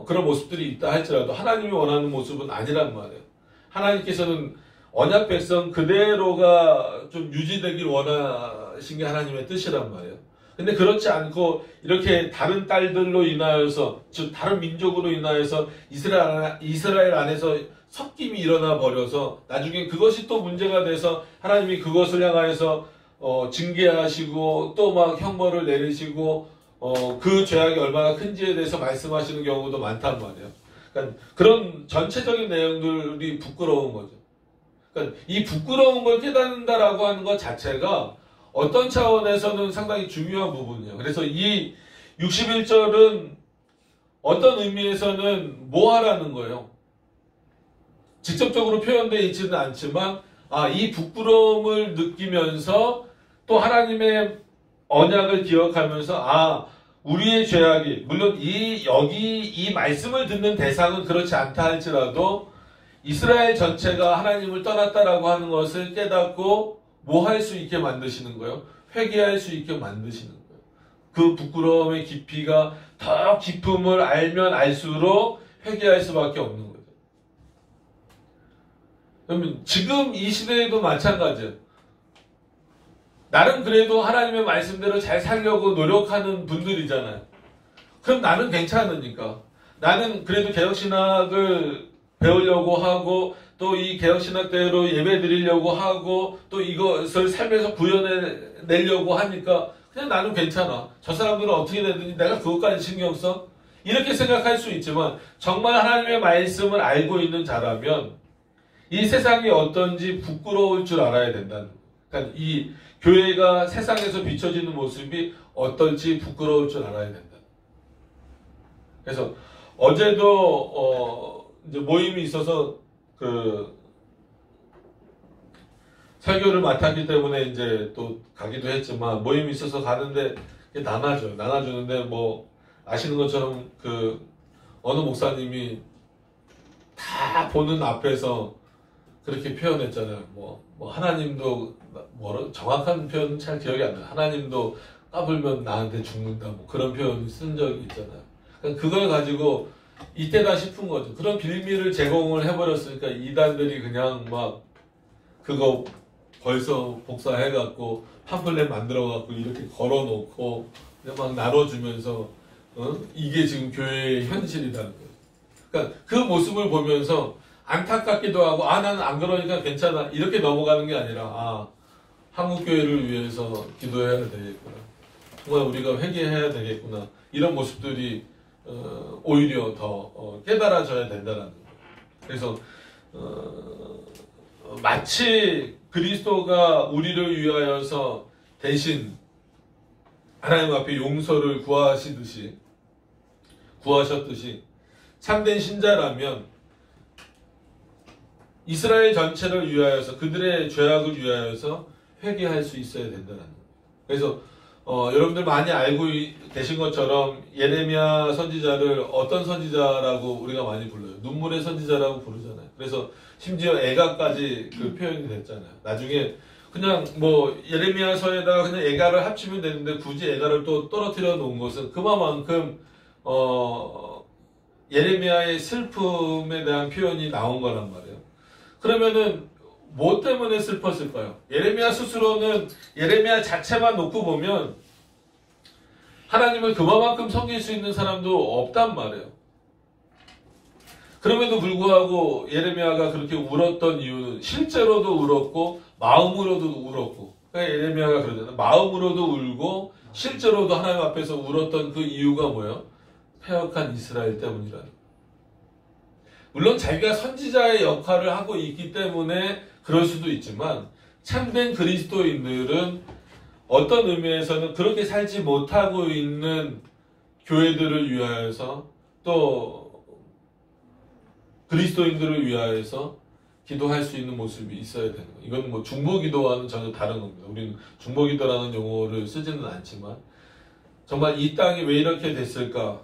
그런 모습들이 있다 할지라도 하나님이 원하는 모습은 아니란 말이에요. 하나님께서는 언약 백성 그대로가 좀 유지되길 원하신 게 하나님의 뜻이란 말이에요. 근데 그렇지 않고 이렇게 다른 딸들로 인하여서, 즉 다른 민족으로 인하여서 이스라엘 안에서 섞임이 일어나 버려서 나중에 그것이 또 문제가 돼서 하나님이 그것을 향하여서 징계하시고 또 형벌을 내리시고 그 죄악이 얼마나 큰지에 대해서 말씀하시는 경우도 많단 말이에요. 그러니까 그런 전체적인 내용들이 부끄러운 거죠. 그러니까 이 부끄러운 걸 깨닫는다라고 하는 것 자체가 어떤 차원에서는 상당히 중요한 부분이에요. 그래서 이 61절은 어떤 의미에서는 뭐 하라는 거예요? 직접적으로 표현되어 있지는 않지만 이 부끄러움을 느끼면서 또 하나님의 언약을 기억하면서 우리의 죄악이, 물론 여기 이 말씀을 듣는 대상은 그렇지 않다 할지라도 이스라엘 전체가 하나님을 떠났다라고 하는 것을 깨닫고 뭐 할 수 있게 만드시는 거예요? 회개할 수 있게 만드시는 거예요. 그 부끄러움의 깊이가 더 깊음을 알면 알수록 회개할 수밖에 없는 거죠. 그러면 지금 이 시대에도 마찬가지예요. 나는 그래도 하나님의 말씀대로 잘 살려고 노력하는 분들이잖아요. 그럼 나는 괜찮으니까. 나는 그래도 개혁신학을 배우려고 하고 또 이 개혁신학대로 예배 드리려고 하고 또 이것을 삶에서 구현해내려고 하니까 그냥 나는 괜찮아. 저 사람들은 어떻게 되든지 내가 그것까지 신경 써? 이렇게 생각할 수 있지만 정말 하나님의 말씀을 알고 있는 자라면 이 세상이 어떤지 부끄러울 줄 알아야 된다는 거예요. 그러니까 이 교회가 세상에서 비춰지는 모습이 어떨지 부끄러울 줄 알아야 된다. 그래서 어제도 이제 모임이 있어서 설교를 맡았기 때문에 이제 또 가기도 했지만 모임이 있어서 가는데 나눠주는데 아시는 것처럼 어느 목사님이 다 보는 앞에서 그렇게 표현했잖아요. 하나님도 정확한 표현은 잘 기억이 안 나요. 하나님도 까불면 나한테 죽는다 그런 표현을 쓴 적이 있잖아요. 그걸 가지고 이때다 싶은 거죠. 그런 빌미를 제공을 해버렸으니까 이단들이 그냥 막 그거 벌써 복사해갖고 팜플렛 만들어갖고 이렇게 걸어놓고 그냥 막 나눠주면서 이게 지금 교회의 현실이라는 거예요. 그러니까 그 모습을 보면서 안타깝기도 하고 나는 안 그러니까 괜찮아 이렇게 넘어가는 게 아니라 한국교회를 위해서 기도해야 되겠구나. 정말 우리가 회개해야 되겠구나. 이런 모습들이 오히려 더 깨달아져야 된다는 거예요. 그래서 마치 그리스도가 우리를 위하여서 대신 하나님 앞에 용서를 구하셨듯이 참된 신자라면 이스라엘 전체를 위하여서 그들의 죄악을 위하여서 회개할 수 있어야 된다는 거예요. 그래서 여러분들 많이 알고 계신 것처럼 예레미야 선지자를 어떤 선지자라고 우리가 많이 불러요. 눈물의 선지자라고 부르잖아요. 그래서 심지어 애가까지 그 표현이 됐잖아요. 나중에 그냥 뭐 예레미야서에다가 그냥 애가를 합치면 되는데 굳이 애가를 또 떨어뜨려 놓은 것은 그만큼 예레미야의 슬픔에 대한 표현이 나온 거란 말이에요. 그러면은 뭐 때문에 슬펐을까요? 예레미야 스스로는 예레미야 자체만 놓고 보면 하나님을 그만큼 섬길 수 있는 사람도 없단 말이에요. 그럼에도 불구하고 예레미야가 그렇게 울었던 이유는 실제로도 울었고 마음으로도 울었고, 그러니까 예레미야가 그러잖아요. 마음으로도 울고 실제로도 하나님 앞에서 울었던 그 이유가 뭐예요? 패역한 이스라엘 때문이라는 거예요. 물론 자기가 선지자의 역할을 하고 있기 때문에 그럴 수도 있지만 참된 그리스도인들은 어떤 의미에서는 그렇게 살지 못하고 있는 교회들을 위하여서 또 그리스도인들을 위하여서 기도할 수 있는 모습이 있어야 되는 거예요. 이건 뭐 중보기도와는 전혀 다른 겁니다. 우리는 중보기도라는 용어를 쓰지는 않지만 정말 이 땅이 왜 이렇게 됐을까?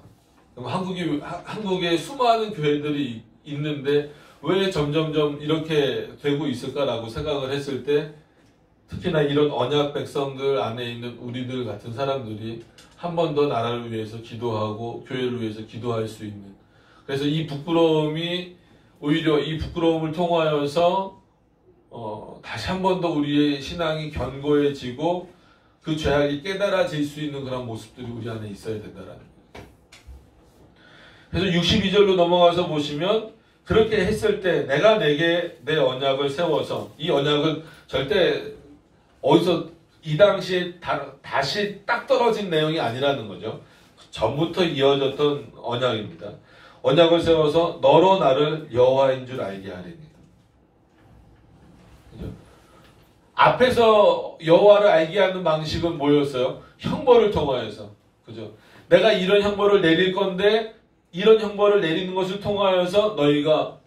한국에 수많은 교회들이 있는데 왜 점점점 이렇게 되고 있을까라고 생각을 했을 때 특히나 이런 언약 백성들 안에 있는 우리들 같은 사람들이 한 번 더 나라를 위해서 기도하고 교회를 위해서 기도할 수 있는, 그래서 이 부끄러움이 오히려 이 부끄러움을 통하여서 다시 한 번 더 우리의 신앙이 견고해지고 그 죄악이 깨달아질 수 있는 그런 모습들이 우리 안에 있어야 된다는 거예요. 그래서 62절로 넘어가서 보시면 그렇게 했을 때 내가 내게 내 언약을 세워서, 이 언약은 절대 어디서 이 당시에 다시 딱 떨어진 내용이 아니라는 거죠. 전부터 이어졌던 언약입니다. 언약을 세워서 너로 나를 여호와인 줄 알게 하리니. 그죠? 앞에서 여호와를 알게 하는 방식은 뭐였어요? 형벌을 통하여서. 그죠? 내가 이런 형벌을 내릴 건데 이런 형벌을 내리는 것을 통하여서 너희가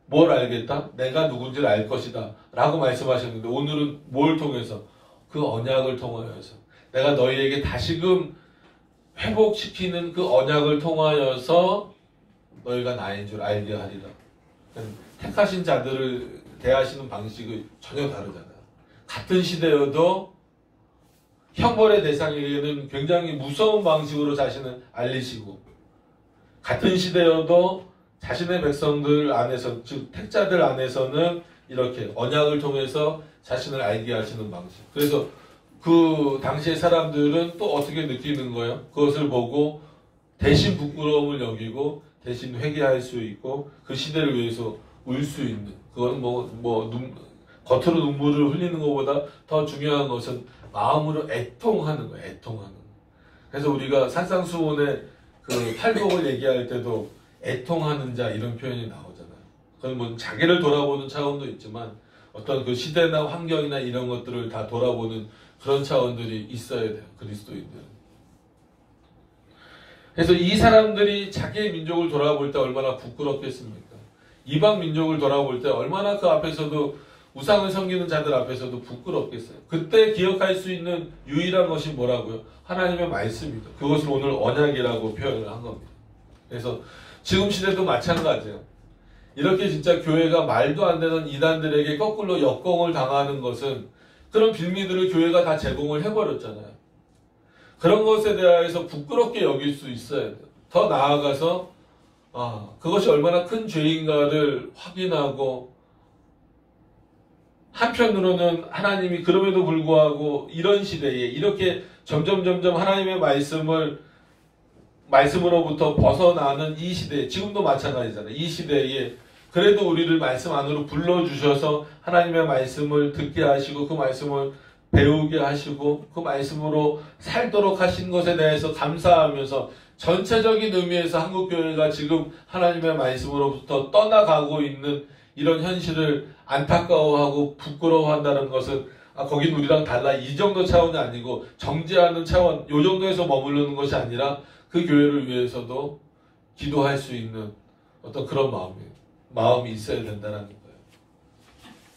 뭘 알겠다? 내가 누군지를 알 것이다 라고 말씀하셨는데 오늘은 뭘 통해서? 그 언약을 통하여서 내가 너희에게 다시금 회복시키는 그 언약을 통하여서 너희가 나인 줄 알게 하리라. 택하신 자들을 대하시는 방식이 전혀 다르잖아요. 같은 시대여도 형벌의 대상에게는 굉장히 무서운 방식으로 자신을 알리시고, 같은 시대여도 자신의 백성들 안에서, 즉 택자들 안에서는 이렇게 언약을 통해서 자신을 알게 하시는 방식. 그래서 그 당시의 사람들은 또 어떻게 느끼는 거예요? 그것을 보고 대신 부끄러움을 여기고 대신 회개할 수 있고 그 시대를 위해서 울 수 있는, 그건 겉으로 눈물을 흘리는 것보다 더 중요한 것은 마음으로 애통하는 거예요. 애통하는. 그래서 우리가 산상수훈의 그 팔복을 얘기할 때도 애통하는 자 이런 표현이 나오잖아요. 그건 뭐 자기를 돌아보는 차원도 있지만 어떤 그 시대나 환경이나 이런 것들을 다 돌아보는 그런 차원들이 있어야 돼요. 그리스도인들은. 그래서 이 사람들이 자기의 민족을 돌아볼 때 얼마나 부끄럽겠습니까? 이방 민족을 돌아볼 때 얼마나 그 앞에서도 우상을 섬기는 자들 앞에서도 부끄럽겠어요. 그때 기억할 수 있는 유일한 것이 뭐라고요? 하나님의 말씀이죠. 그것을 오늘 언약이라고 표현을 한 겁니다. 그래서 지금 시대도 마찬가지예요. 이렇게 진짜 교회가 말도 안 되는 이단들에게 거꾸로 역공을 당하는 것은 그런 빌미들을 교회가 다 제공을 해버렸잖아요. 그런 것에 대해서 부끄럽게 여길 수 있어야 돼요. 더 나아가서 그것이 얼마나 큰 죄인가를 확인하고, 한편으로는 하나님이 그럼에도 불구하고 이런 시대에 이렇게 점점 하나님의 말씀으로부터 벗어나는 이 시대에, 지금도 마찬가지잖아요. 이 시대에 그래도 우리를 말씀 안으로 불러주셔서 하나님의 말씀을 듣게 하시고 그 말씀을 배우게 하시고 그 말씀으로 살도록 하신 것에 대해서 감사하면서 전체적인 의미에서 한국교회가 지금 하나님의 말씀으로부터 떠나가고 있는 이런 현실을 안타까워하고 부끄러워한다는 것은 거긴 우리랑 달라 이 정도 차원이 아니고 정죄하는 차원, 요 정도에서 머무르는 것이 아니라 그 교회를 위해서도 기도할 수 있는 어떤 그런 마음이 있어야 된다는 거예요.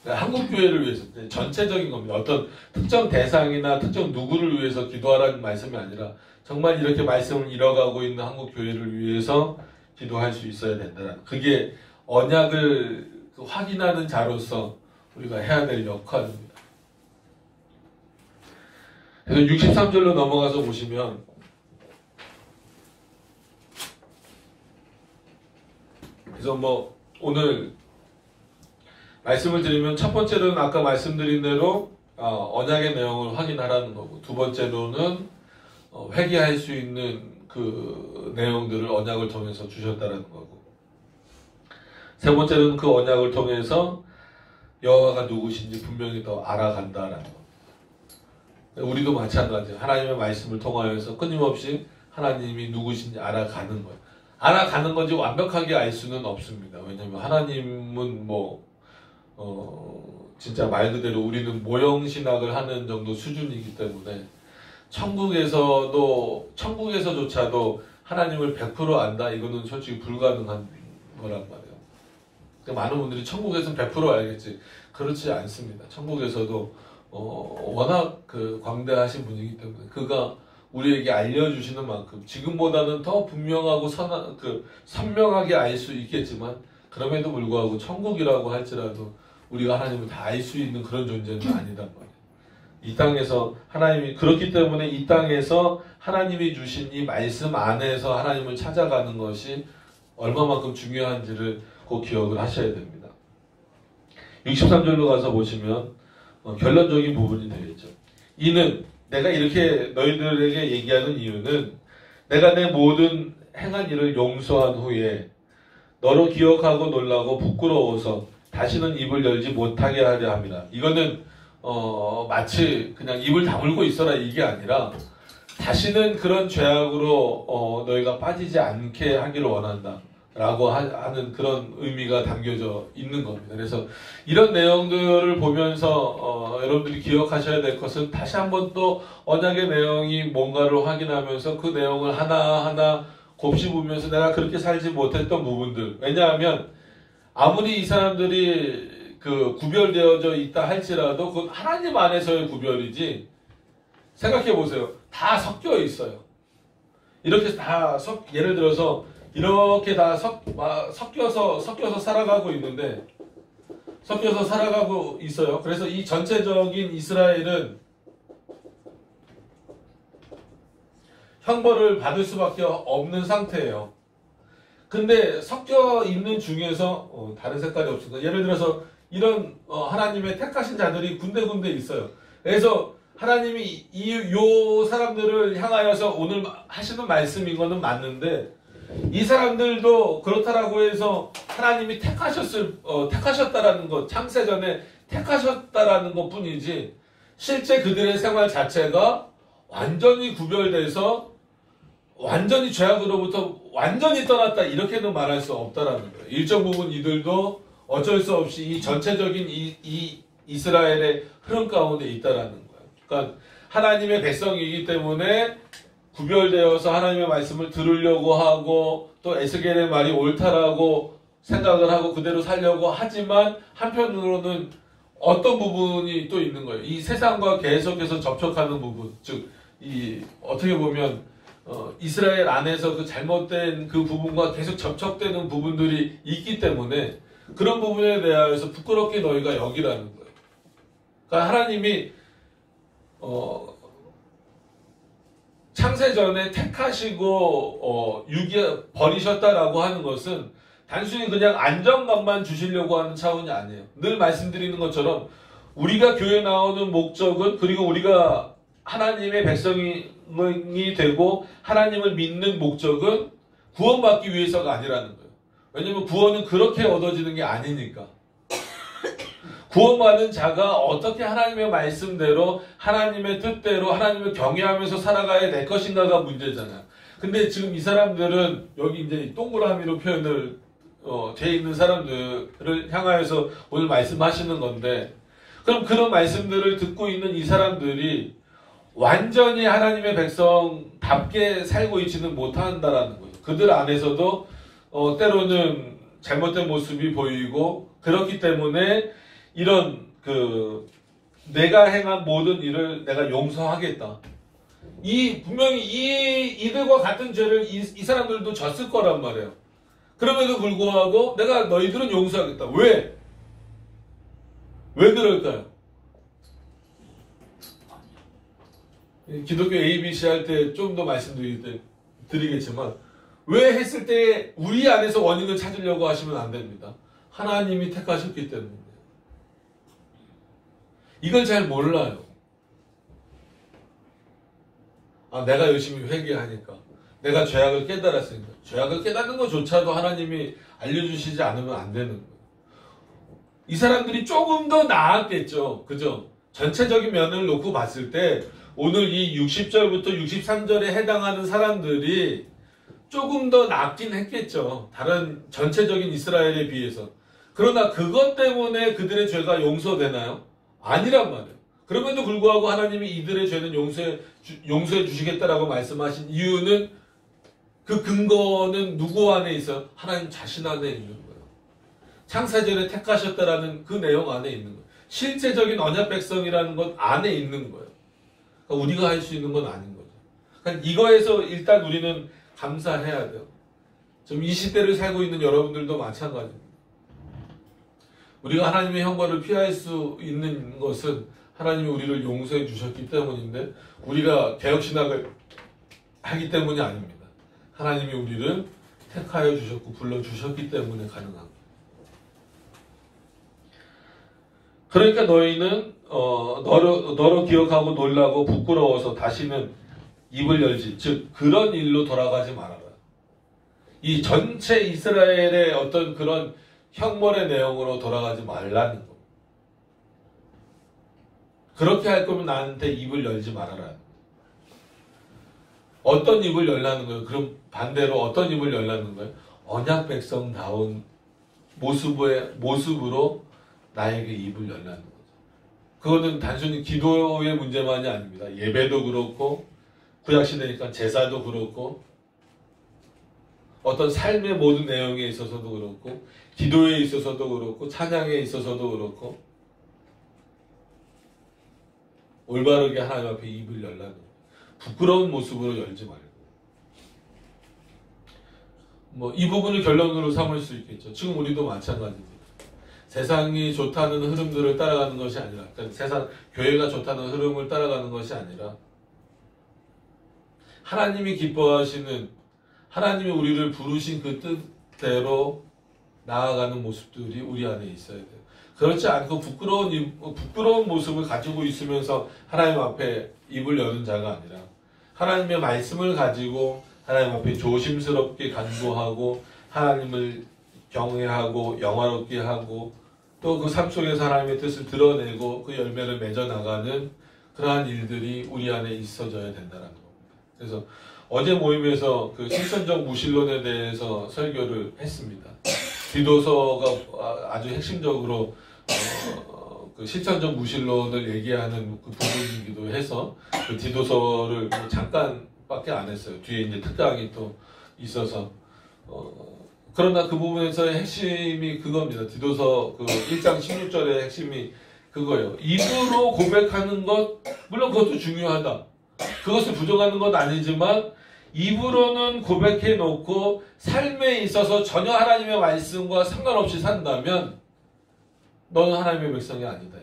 그러니까 한국교회를 위해서 전체적인 겁니다. 어떤 특정 대상이나 특정 누구를 위해서 기도하라는 말씀이 아니라 정말 이렇게 말씀을 잃어가고 있는 한국교회를 위해서 기도할 수 있어야 된다는, 그게 언약을 확인하는 자로서 우리가 해야 될 역할입니다. 그래서 63절로 넘어가서 보시면 그래서 오늘 말씀을 드리면 첫 번째로는 아까 말씀드린 대로 언약의 내용을 확인하라는 거고, 두 번째로는 회개할 수 있는 그 내용들을 언약을 통해서 주셨다는 거고, 세 번째는 그 언약을 통해서 여호와가 누구신지 분명히 더 알아간다라는 겁니다. 우리도 마찬가지예요. 하나님의 말씀을 통하여서 끊임없이 하나님이 누구신지 알아가는 거예요. 알아가는 건지 완벽하게 알 수는 없습니다. 왜냐하면 하나님은 진짜 말 그대로 우리는 모형신학을 하는 정도 수준이기 때문에 천국에서조차도 하나님을 100% 안다? 이거는 솔직히 불가능한 거란 말이에요. 많은 분들이 천국에서는 100% 알겠지. 그렇지 않습니다. 천국에서도 워낙 그 광대하신 분이기 때문에 그가 우리에게 알려주시는 만큼 지금보다는 더 분명하고 선명하게 알 수 있겠지만, 그럼에도 불구하고 천국이라고 할지라도 우리가 하나님을 다 알 수 있는 그런 존재는 아니단 말이에요. 이 땅에서 하나님이, 그렇기 때문에 이 땅에서 하나님이 주신 이 말씀 안에서 하나님을 찾아가는 것이 얼마만큼 중요한지를 꼭 기억을 하셔야 됩니다. 63절로 가서 보시면 결론적인 부분이 되겠죠. 이는, 내가 이렇게 너희들에게 얘기하는 이유는 내가 내 모든 행한 일을 용서한 후에 너로 기억하고 놀라고 부끄러워서 다시는 입을 열지 못하게 하려 합니다. 이거는 마치 그냥 입을 다물고 있어라 이게 아니라 다시는 그런 죄악으로 너희가 빠지지 않게 하기를 원한다 라고 하는 그런 의미가 담겨져 있는 겁니다. 그래서 이런 내용들을 보면서 여러분들이 기억하셔야 될 것은 다시 한번 또 언약의 내용이 뭔가를 확인하면서 그 내용을 하나하나 곱씹으면서 내가 그렇게 살지 못했던 부분들, 왜냐하면 아무리 이 사람들이 구별되어져 있다 할지라도 그건 하나님 안에서의 구별이지, 생각해 보세요. 다 섞여 있어요. 이렇게 다 예를 들어서 이렇게 다 섞여서 살아가고 있는데, 섞여서 살아가고 있어요. 그래서 이 전체적인 이스라엘은 형벌을 받을 수밖에 없는 상태예요. 근데 섞여 있는 중에서 다른 색깔이 없습니다. 예를 들어서 이런 하나님의 택하신 자들이 군데군데 있어요. 그래서 하나님이 요 사람들을 향하여서 오늘 하시는 말씀인 거는 맞는데, 이 사람들도 그렇다라고 해서 하나님이 택하셨다라는 것, 창세전에 택하셨다라는 것 뿐이지, 실제 그들의 생활 자체가 완전히 구별돼서 완전히 죄악으로부터 완전히 떠났다, 이렇게는 말할 수 없다라는 거예요. 일정 부분 이들도 어쩔 수 없이 이 전체적인 이 이스라엘의 흐름 가운데 있다라는 거예요. 그러니까 하나님의 백성이기 때문에 구별되어서 하나님의 말씀을 들으려고 하고 또 에스겔의 말이 옳다라고 생각을 하고 그대로 살려고 하지만, 한편으로는 어떤 부분이 또 있는 거예요. 이 세상과 계속해서 접촉하는 부분, 즉 어떻게 보면 이스라엘 안에서 그 잘못된 그 부분과 계속 접촉되는 부분들이 있기 때문에 그런 부분에 대하여서 부끄럽게 너희가 여기라는 거예요. 그러니까 하나님이 창세전에 택하시고 버리셨다라고 하는 것은 단순히 그냥 안정감만 주시려고 하는 차원이 아니에요. 늘 말씀드리는 것처럼 우리가 교회 나오는 목적은, 그리고 우리가 하나님의 백성이 되고 하나님을 믿는 목적은 구원받기 위해서가 아니라는 거예요. 왜냐면 구원은 그렇게 얻어지는 게 아니니까. 구원받은 자가 어떻게 하나님의 말씀대로, 하나님의 뜻대로, 하나님을 경외하면서 살아가야 될 것인가가 문제잖아요. 근데 지금 이 사람들은 여기 이제 동그라미로 표현을 돼 있는 사람들을 향하여서 오늘 말씀하시는 건데, 그럼 그런 말씀들을 듣고 있는 이 사람들이 완전히 하나님의 백성답게 살고 있지는 못한다라는 거예요. 그들 안에서도 때로는 잘못된 모습이 보이고, 그렇기 때문에 이런 내가 행한 모든 일을 내가 용서하겠다. 분명히 이들과 같은 죄를 이 사람들도 졌을 거란 말이에요. 그럼에도 불구하고 내가 너희들은 용서하겠다. 왜? 왜 그럴까요? 기독교 ABC 할 때 좀 더 말씀드리겠지만, 왜 했을 때 우리 안에서 원인을 찾으려고 하시면 안 됩니다. 하나님이 택하셨기 때문입니다. 이걸 잘 몰라요. 내가 열심히 회개하니까, 내가 죄악을 깨달았으니까. 죄악을 깨닫는 것조차도 하나님이 알려주시지 않으면 안 되는 거예요. 이 사람들이 조금 더 나았겠죠. 그죠? 전체적인 면을 놓고 봤을 때 오늘 이 60절부터 63절에 해당하는 사람들이 조금 더 낫긴 했겠죠. 다른 전체적인 이스라엘에 비해서. 그러나 그것 때문에 그들의 죄가 용서되나요? 아니란 말이에요. 그럼에도 불구하고 하나님이 이들의 죄는 용서해 주시겠다라고 말씀하신 이유는, 그 근거는 누구 안에 있어요? 하나님 자신 안에 있는 거예요. 창세전에 택하셨다라는 그 내용 안에 있는 거예요. 실제적인 언약 백성이라는 것 안에 있는 거예요. 그러니까 우리가 할 수 있는 건 아닌 거죠. 그러니까 이거에서 일단 우리는 감사해야 돼요. 지금 이 시대를 살고 있는 여러분들도 마찬가지입니다. 우리가 하나님의 형벌을 피할 수 있는 것은 하나님이 우리를 용서해 주셨기 때문인데, 우리가 개혁신학을 하기 때문이 아닙니다. 하나님이 우리를 택하여 주셨고 불러주셨기 때문에 가능한 거예요. 그러니까 너희는 너로 기억하고 놀라고 부끄러워서 다시는 입을 열지, 즉 그런 일로 돌아가지 말아라. 이 전체 이스라엘의 어떤 그런 형벌의 내용으로 돌아가지 말라는 거. 그렇게 할 거면 나한테 입을 열지 말아라. 어떤 입을 열라는 거예요? 그럼 반대로 어떤 입을 열라는 거예요? 언약 백성다운 모습으로 나에게 입을 열라는 거죠. 그거는 단순히 기도의 문제만이 아닙니다. 예배도 그렇고, 구약시대니까 제사도 그렇고, 어떤 삶의 모든 내용에 있어서도 그렇고, 기도에 있어서도 그렇고, 찬양에 있어서도 그렇고, 올바르게 하나님 앞에 입을 열라는 거예요. 부끄러운 모습으로 열지 말고. 이 부분을 결론으로 삼을 수 있겠죠. 지금 우리도 마찬가지입니다. 세상이 좋다는 흐름들을 따라가는 것이 아니라, 그러니까 교회가 좋다는 흐름을 따라가는 것이 아니라, 하나님이 기뻐하시는, 하나님이 우리를 부르신 그 뜻대로 나아가는 모습들이 우리 안에 있어야 돼요. 그렇지 않고 부끄러운 모습을 가지고 있으면서 하나님 앞에 입을 여는 자가 아니라, 하나님의 말씀을 가지고 하나님 앞에 조심스럽게 간구하고, 하나님을 경외하고 영화롭게 하고, 또 그 삶 속에서 하나님의 뜻을 드러내고 그 열매를 맺어나가는 그러한 일들이 우리 안에 있어져야 된다는 겁니다. 그래서 어제 모임에서 그 실천적 무신론에 대해서 설교를 했습니다. 디도서가 아주 핵심적으로 그 실천적 무신론을 얘기하는 그 부분이기도 해서 그 디도서를 잠깐밖에 안 했어요. 뒤에 이제 특강이 또 있어서 그러나 그 부분에서의 핵심이 그겁니다. 디도서 그 1장 16절의 핵심이 그거예요. 입으로 고백하는 것, 물론 그것도 중요하다. 그것을 부정하는 건 아니지만 입으로는 고백해 놓고 삶에 있어서 전혀 하나님의 말씀과 상관없이 산다면 너는 하나님의 백성이 아니다.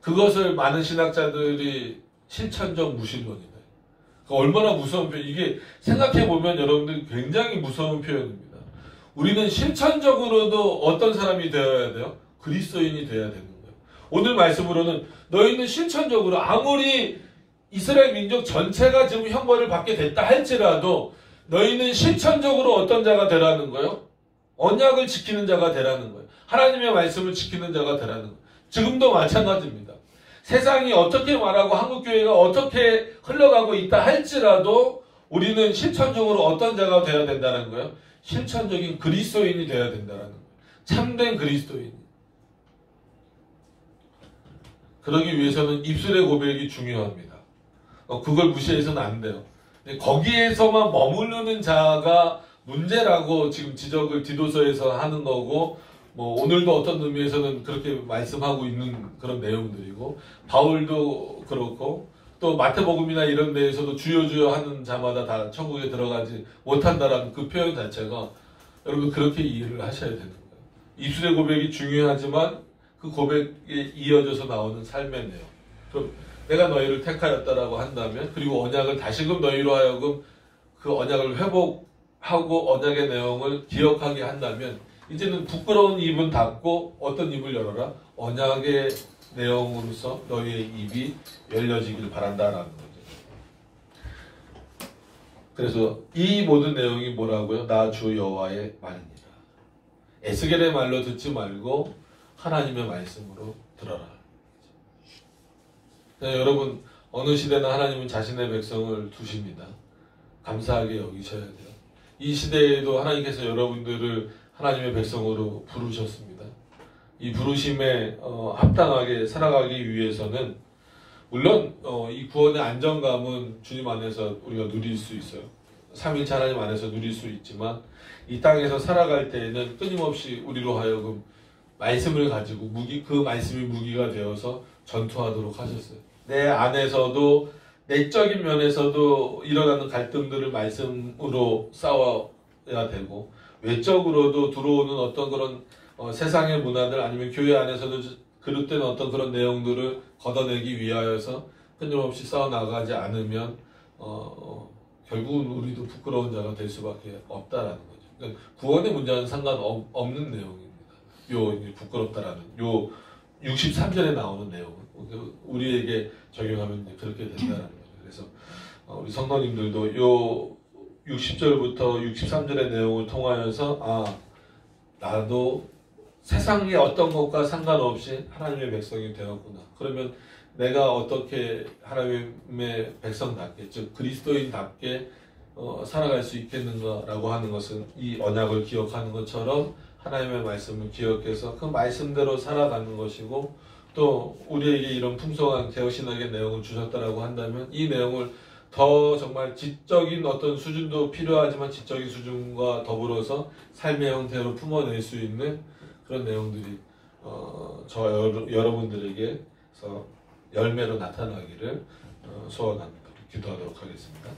그것을 많은 신학자들이 실천적 무신론이다. 얼마나 무서운 표현, 이게 생각해보면 여러분들 굉장히 무서운 표현입니다. 우리는 실천적으로도 어떤 사람이 되어야 돼요? 그리스도인이 되어야 되는 거예요. 오늘 말씀으로는 너희는 실천적으로 아무리 이스라엘 민족 전체가 지금 형벌을 받게 됐다 할지라도 너희는 실천적으로 어떤 자가 되라는 거예요? 언약을 지키는 자가 되라는 거예요. 하나님의 말씀을 지키는 자가 되라는 거예요. 지금도 마찬가지입니다. 세상이 어떻게 말하고 한국교회가 어떻게 흘러가고 있다 할지라도 우리는 실천적으로 어떤 자가 되어야 된다는 거예요? 실천적인 그리스도인이 되어야 된다는 거예요. 참된 그리스도인. 그러기 위해서는 입술의 고백이 중요합니다. 그걸 무시해서는 안 돼요. 거기에서만 머무르는 자가 문제라고 지금 지적을 디도서에서 하는 거고, 뭐 오늘도 어떤 의미에서는 그렇게 말씀하고 있는 그런 내용들이고, 바울도 그렇고 또 마태복음이나 이런 데에서도 주여 주여 하는 자마다 다 천국에 들어가지 못한다라는 그 표현 자체가 여러분 그렇게 이해를 하셔야 되는 거예요. 입술의 고백이 중요하지만 그 고백에 이어져서 나오는 삶의 내용. 그럼 내가 너희를 택하였다라고 한다면, 그리고 언약을 다시금 너희로 하여금 그 언약을 회복하고 언약의 내용을 기억하게 한다면, 이제는 부끄러운 입은 닫고 어떤 입을 열어라? 언약의 내용으로서 너희의 입이 열려지길 바란다라는 거죠. 그래서 이 모든 내용이 뭐라고요? 나 주 여호와의 말이니라. 에스겔의 말로 듣지 말고 하나님의 말씀으로 들어라. 여러분, 어느 시대나 하나님은 자신의 백성을 두십니다. 감사하게 여기셔야 돼요. 이 시대에도 하나님께서 여러분들을 하나님의 백성으로 부르셨습니다. 이 부르심에 합당하게 살아가기 위해서는 물론 이 구원의 안정감은 주님 안에서 우리가 누릴 수 있어요. 삼위일체 하나님 안에서 누릴 수 있지만, 이 땅에서 살아갈 때에는 끊임없이 우리로 하여금 말씀을 가지고 그 말씀이 무기가 되어서 전투하도록 하셨어요. 내 안에서도 내적인 면에서도 일어나는 갈등들을 말씀으로 싸워야 되고, 외적으로도 들어오는 어떤 그런 세상의 문화들, 아니면 교회 안에서도 그릇된 어떤 그런 내용들을 걷어내기 위하여서 끊임없이 싸워나가지 않으면 결국은 우리도 부끄러운 자가 될 수밖에 없다라는 거죠. 그러니까 구원의 문제와는 상관없는 내용입니다. 요 부끄럽다라는 요 63절에 나오는 내용은 우리에게 적용하면 그렇게 된다는 거죠. 그래서 우리 성도님들도 요 60절부터 63절의 내용을 통하여서 나도 세상의 어떤 것과 상관없이 하나님의 백성이 되었구나. 그러면 내가 어떻게 하나님의 백성답게, 즉 그리스도인답게 살아갈 수 있겠는가라고 하는 것은 이 언약을 기억하는 것처럼 하나님의 말씀을 기억해서 그 말씀대로 살아가는 것이고, 또 우리에게 이런 풍성한 개혁신학의 내용을 주셨다라고 한다면 이 내용을 더 정말 지적인 어떤 수준도 필요하지만 지적인 수준과 더불어서 삶의 형태로 품어낼 수 있는 그런 내용들이 여러분들에게서 열매로 나타나기를 소원합니다. 기도하도록 하겠습니다.